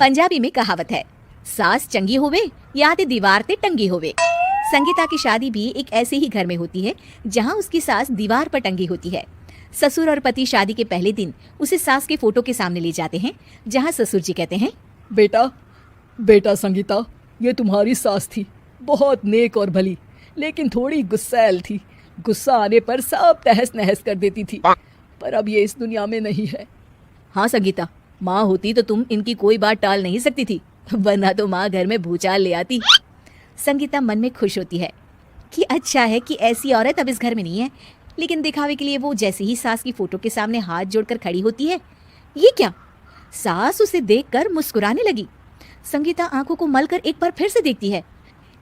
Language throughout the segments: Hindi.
पंजाबी में कहावत है, सास चंगी होवे या ते दीवार ते टंगी होवे। संगीता की शादी भी एक ऐसे ही घर में होती है जहां उसकी सास दीवार पर टंगी होती है। ससुर और पति शादी के पहले दिन उसे सास के फोटो के सामने ले जाते हैं, जहां ससुर जी कहते हैं, बेटा बेटा संगीता, ये तुम्हारी सास थी, बहुत नेक और भली, लेकिन थोड़ी गुस्सैल थी। गुस्सा आने पर सब तहस नहस कर देती थी, पर अब ये इस दुनिया में नहीं है। हाँ संगीता, माँ होती तो तुम इनकी कोई बात टाल नहीं सकती थी, वरना तो माँ घर में भूचाल ले आती। संगीता मन में खुश होती है कि अच्छा है कि ऐसी औरत अब इस घर में नहीं है, लेकिन दिखावे के लिए वो जैसे ही सास की फोटो के सामने हाथ जोड़कर खड़ी होती है, ये क्या, सास उसे देखकर मुस्कुराने लगी। संगीता आंखों को मलकर एक बार फिर से देखती है,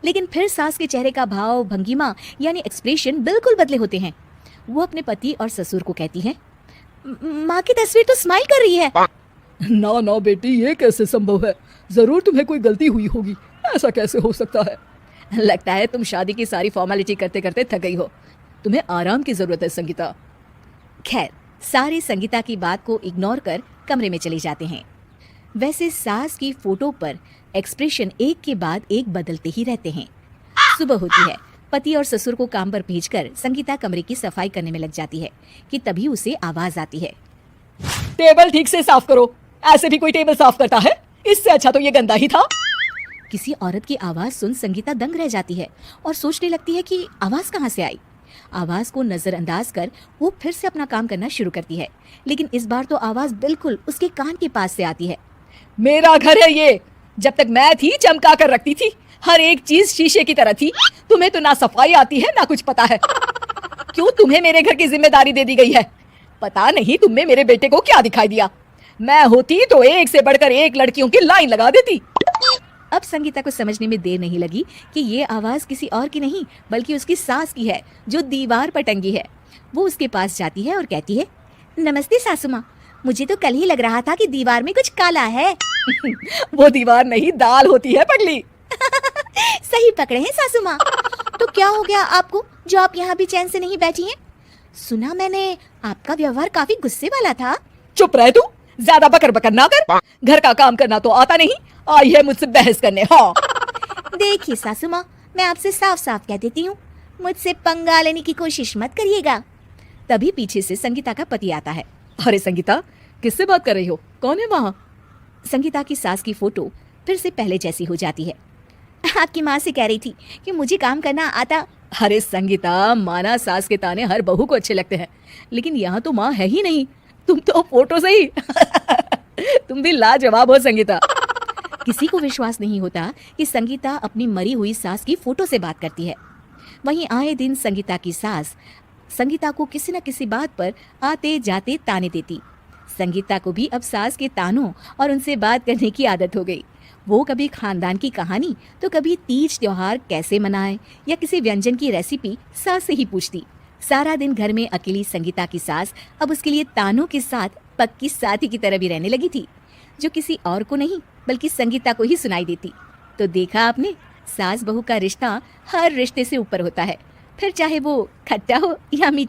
लेकिन फिर सास के चेहरे का भाव, भंगिमा यानी एक्सप्रेशन बिल्कुल बदले होते हैं। वो अपने पति और ससुर को कहती है, माँ की तस्वीर तो स्माइल कर रही है। ना ना बेटी, ये कैसे संभव है? जरूर तुम्हें कोई गलती हुई होगी, ऐसा कैसे हो सकता है? लगता है तुम शादी की सारी फॉर्मेलिटी करते करते थक गई हो, तुम्हें आराम की जरूरत है संगीता। खैर, सारे संगीता की बात को इग्नोर कर कमरे में चले जाते हैं। वैसे सास की फोटो पर एक्सप्रेशन एक के बाद एक बदलते ही रहते हैं। सुबह होती है, पति और ससुर को काम पर भेजकर संगीता कमरे की सफाई करने में लग जाती है कि तभी उसे आवाज आती है, टेबल ठीक से साफ करो। ऐसे भी कोई टेबल साफ करता है? इससे अच्छा तो ये गंदा ही था। किसी औरत की आवाज सुन संगीता दंग रह जाती है और सोचने लगती है कि आवाज कहाँ से आई। आवाज को नजरअंदाज कर वो फिर से अपना काम करना शुरू करती है, लेकिन इस बार तो आवाज बिल्कुल उसके कान के पास से आती है। मेरा घर है ये, जब तक मैं थी चमका कर रखती थी, हर एक चीज शीशे की तरह थी। तुम्हें तो ना सफाई आती है ना कुछ पता है। क्यों तुम्हें मेरे घर की जिम्मेदारी दे दी गई है? पता नहीं तुमने मेरे बेटे को क्या दिखाई दिया। मैं होती तो एक से बढ़कर एक लड़कियों की लाइन लगा देती। अब संगीता को समझने में देर नहीं लगी कि ये आवाज किसी और की नहीं बल्कि उसकी सास की है, जो दीवार पर टंगी है। वो उसके पास जाती है और कहती है, नमस्ते सासू माँ, मुझे तो कल ही लग रहा था कि दीवार में कुछ काला है। वो दीवार नहीं, दाल होती है पगली। सही पकड़े हैं सासू माँ। तो क्या हो गया आपको जो आप यहाँ भी चैन से नहीं बैठी हैं? सुना मैंने आपका व्यवहार काफी गुस्से वाला था। चुप रह तू, ज्यादा बकर बकर ना कर। घर का काम करना तो आता नहीं, आई है मुझसे बहस करने। हाँ देखिए सासू माँ, मैं आपसे साफ साफ कह देती हूँ, मुझसे पंगा लेने की कोशिश मत करिएगा। तभी पीछे से संगीता का पति आता है। अरे संगीता, किससे बात कर रही हो? कौन है वहाँ? संगीता की सास की फोटो फिर से पहले जैसी हो जाती है। आपकी माँ से कह रही थी कि मुझे काम करना आता। अरे संगीता, माना सास के ताने हर बहू को अच्छे लगते हैं, लेकिन यहाँ तो माँ है ही नहीं, तुम तो फोटो से ही। तुम भी लाजवाब हो संगीता। किसी को विश्वास नहीं होता कि संगीता अपनी मरी हुई सास की फोटो से बात करती है। वहीं आए दिन संगीता की सास संगीता को किसी न किसी बात पर आते जाते ताने देती। संगीता को भी अब सास के तानों और उनसे बात करने की आदत हो गई। वो कभी खानदान की कहानी तो कभी तीज त्योहार कैसे मनाए या किसी व्यंजन की रेसिपी सास से ही पूछती। सारा दिन घर में अकेली संगीता की सास अब उसके लिए तानों के साथ पक्की साथी की तरह भी रहने लगी थी, जो किसी और को नहीं बल्कि संगीता को ही सुनाई देती। तो देखा आपने, सास बहू का रिश्ता हर रिश्ते से ऊपर होता है, फिर चाहे वो खट्टा हो या मीठा।